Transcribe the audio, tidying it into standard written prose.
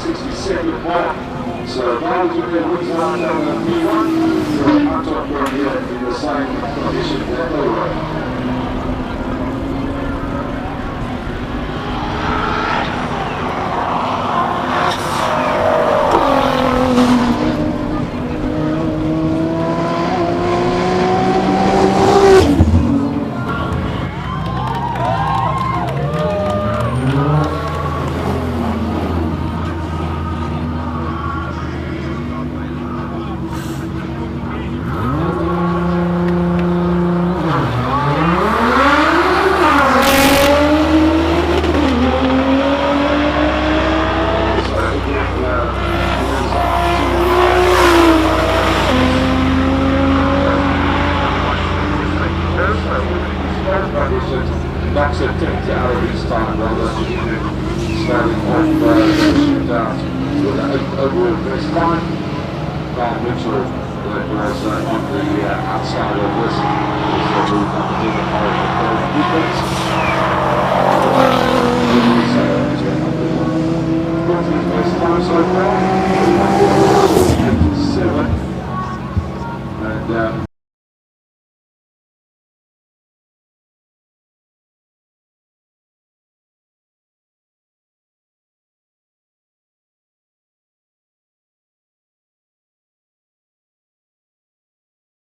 62nd point. So that is the result of the P1. So I'm talking here in the same condition that they were. That's a tipped out of this time rather than starting off shoot out with an overall first time. Mitchell was on the outside of this.